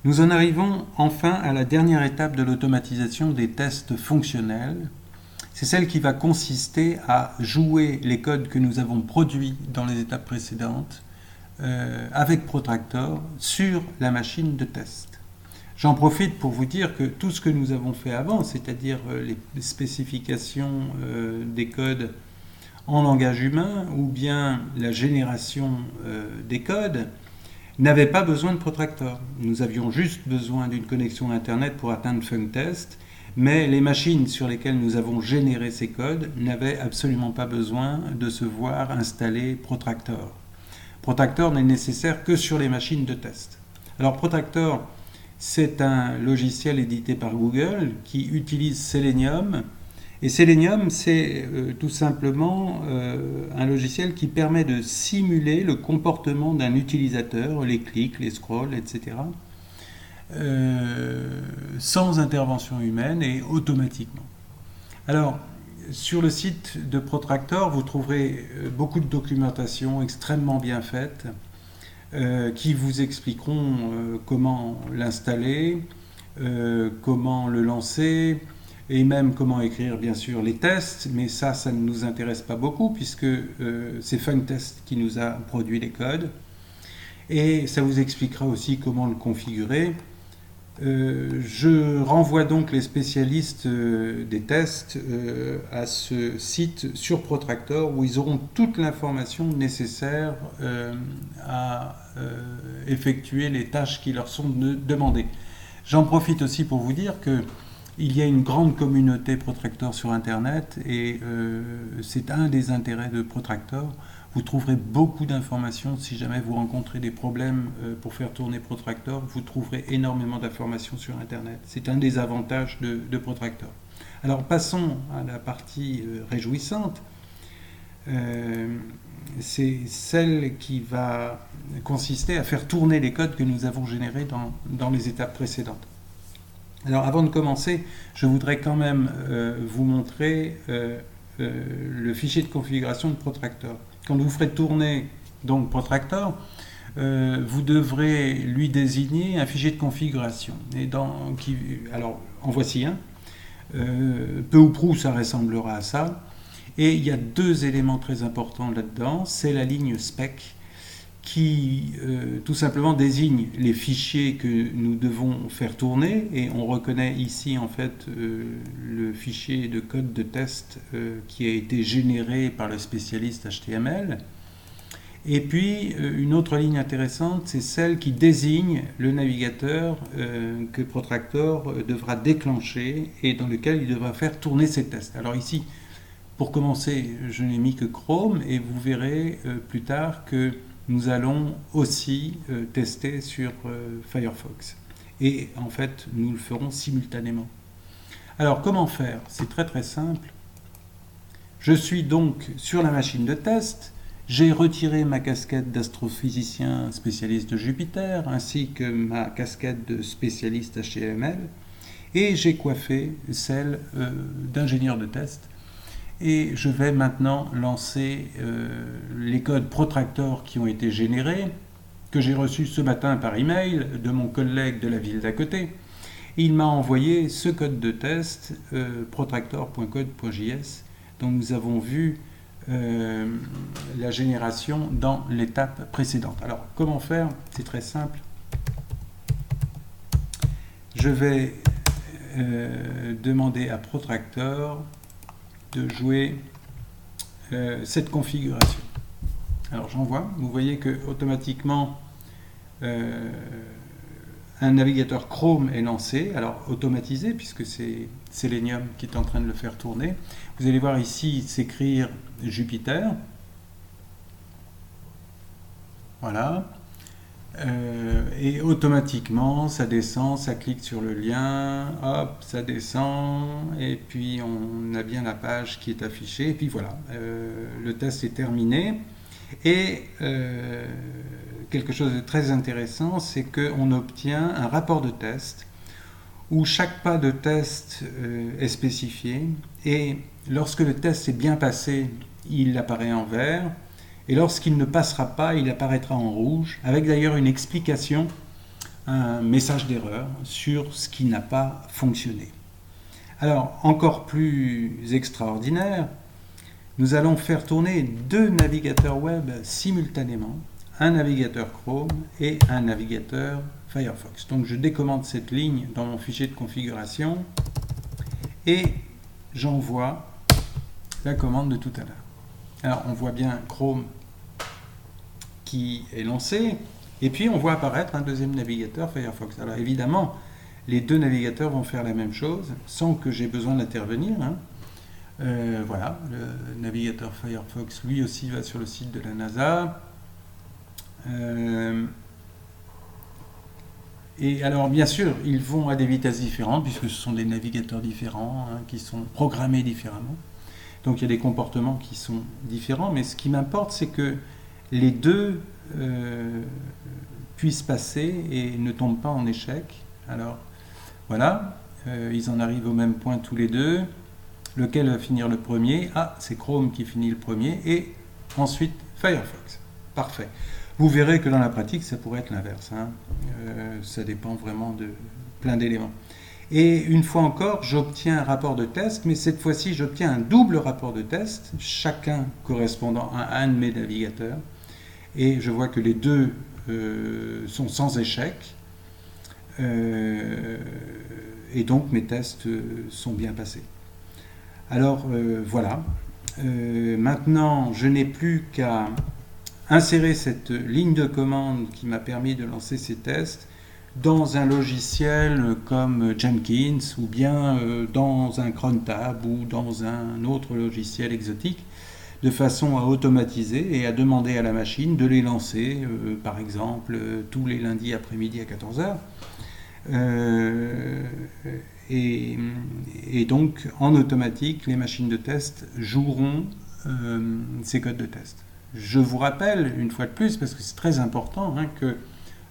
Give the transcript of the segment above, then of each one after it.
Nous en arrivons enfin à la dernière étape de l'automatisation des tests fonctionnels. C'est celle qui va consister à jouer les codes que nous avons produits dans les étapes précédentes avec Protractor sur la machine de test. J'en profite pour vous dire que tout ce que nous avons fait avant, c'est-à-dire les spécifications des codes en langage humain ou bien la génération des codes, n'avait pas besoin de Protractor. Nous avions juste besoin d'une connexion Internet pour atteindre FunkTest, mais les machines sur lesquelles nous avons généré ces codes n'avaient absolument pas besoin de se voir installer Protractor. Protractor n'est nécessaire que sur les machines de test. Alors Protractor, c'est un logiciel édité par Google qui utilise Selenium. Et Selenium, c'est tout simplement un logiciel qui permet de simuler le comportement d'un utilisateur, les clics, les scrolls, etc., sans intervention humaine et automatiquement. Alors, sur le site de Protractor, vous trouverez beaucoup de documentation extrêmement bien faite qui vous expliqueront comment l'installer, comment le lancer, et même comment écrire bien sûr les tests, mais ça ne nous intéresse pas beaucoup puisque c'est FunkTest qui nous a produit les codes. Et ça vous expliquera aussi comment le configurer. Je renvoie donc les spécialistes des tests à ce site sur Protractor où ils auront toute l'information nécessaire à effectuer les tâches qui leur sont demandées. J'en profite aussi pour vous dire que il y a une grande communauté Protractor sur Internet et c'est un des intérêts de Protractor. Vous trouverez beaucoup d'informations si jamais vous rencontrez des problèmes pour faire tourner Protractor. Vous trouverez énormément d'informations sur Internet. C'est un des avantages de Protractor. Alors passons à la partie réjouissante. C'est celle qui va consister à faire tourner les codes que nous avons générés dans les étapes précédentes. Alors avant de commencer, je voudrais quand même vous montrer le fichier de configuration de Protractor. Quand vous ferez tourner donc Protractor, vous devrez lui désigner un fichier de configuration. Alors en voici un. Peu ou prou ça ressemblera à ça. Et il y a deux éléments très importants là-dedans. C'est la ligne spec qui tout simplement désigne les fichiers que nous devons faire tourner, et on reconnaît ici en fait le fichier de code de test qui a été généré par le spécialiste HTML. Et puis une autre ligne intéressante, c'est celle qui désigne le navigateur que Protractor devra déclencher et dans lequel il devra faire tourner ses tests. Alors ici, pour commencer, je n'ai mis que Chrome, et vous verrez plus tard que nous allons aussi tester sur Firefox. Et en fait, nous le ferons simultanément. Alors, comment faire? C'est très très simple. Je suis donc sur la machine de test. J'ai retiré ma casquette d'astrophysicien spécialiste de Jupyter, ainsi que ma casquette de spécialiste HTML. Et j'ai coiffé celle d'ingénieur de test. Et je vais maintenant lancer les codes Protractor qui ont été générés, que j'ai reçus ce matin par email de mon collègue de la ville d'à côté. Il m'a envoyé ce code de test, protractor.code.js, dont nous avons vu la génération dans l'étape précédente. Alors, comment faire? C'est très simple. Je vais demander à Protractor de jouer cette configuration. Alors j'envoie, vous voyez que automatiquement un navigateur Chrome est lancé, alors automatisé puisque c'est Selenium qui est en train de le faire tourner. Vous allez voir ici s'écrire Jupyter. Voilà. Et automatiquement ça descend, ça clique sur le lien, hop, ça descend, et puis on a bien la page qui est affichée, et puis voilà, le test est terminé. Et quelque chose de très intéressant, c'est qu'on obtient un rapport de test où chaque pas de test est spécifié, et lorsque le test est bien passé, il apparaît en vert. Et lorsqu'il ne passera pas, il apparaîtra en rouge, avec d'ailleurs une explication un message d'erreur sur ce qui n'a pas fonctionné. Alors, encore plus extraordinaire, nous allons faire tourner 2 navigateurs web simultanément, un navigateur Chrome et un navigateur Firefox. Donc je décommande cette ligne dans mon fichier de configuration et j'envoie la commande de tout à l'heure. Alors on voit bien Chrome qui est lancé et puis on voit apparaître un deuxième navigateur Firefox. Alors évidemment, les 2 navigateurs vont faire la même chose sans que j'ai besoin d'intervenir. Voilà, le navigateur Firefox lui aussi va sur le site de la NASA. Et alors bien sûr, ils vont à des vitesses différentes puisque ce sont des navigateurs différents qui sont programmés différemment. Donc il y a des comportements qui sont différents, mais ce qui m'importe, c'est que les 2 puissent passer et ne tombent pas en échec. Alors voilà, ils en arrivent au même point tous les 2. Lequel va finir le premier? Ah, c'est Chrome qui finit le premier et ensuite Firefox. Parfait. Vous verrez que dans la pratique, ça pourrait être l'inverse. Ça dépend vraiment de plein d'éléments. Et une fois encore, j'obtiens un rapport de test, mais cette fois-ci, j'obtiens un double rapport de test, chacun correspondant à un de mes navigateurs. Et je vois que les 2 sont sans échec. Et donc, mes tests sont bien passés. Alors, voilà. Maintenant, je n'ai plus qu'à insérer cette ligne de commande qui m'a permis de lancer ces tests dans un logiciel comme Jenkins ou bien dans un crontab ou dans un autre logiciel exotique de façon à automatiser et à demander à la machine de les lancer par exemple tous les lundis après-midi à 14h et donc en automatique les machines de test joueront ces codes de test. Je vous rappelle une fois de plus, parce que c'est très important, que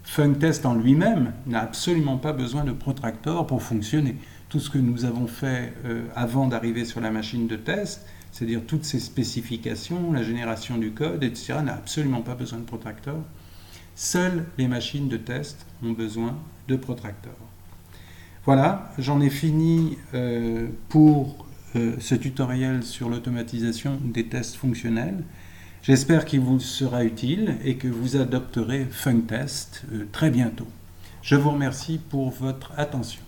FunkTest en lui-même n'a absolument pas besoin de Protractor pour fonctionner. Tout ce que nous avons fait avant d'arriver sur la machine de test, c'est-à-dire toutes ces spécifications, la génération du code, etc., n'a absolument pas besoin de Protractor. Seules les machines de test ont besoin de Protractor. Voilà, j'en ai fini pour ce tutoriel sur l'automatisation des tests fonctionnels. J'espère qu'il vous sera utile et que vous adopterez FunkTest très bientôt. Je vous remercie pour votre attention.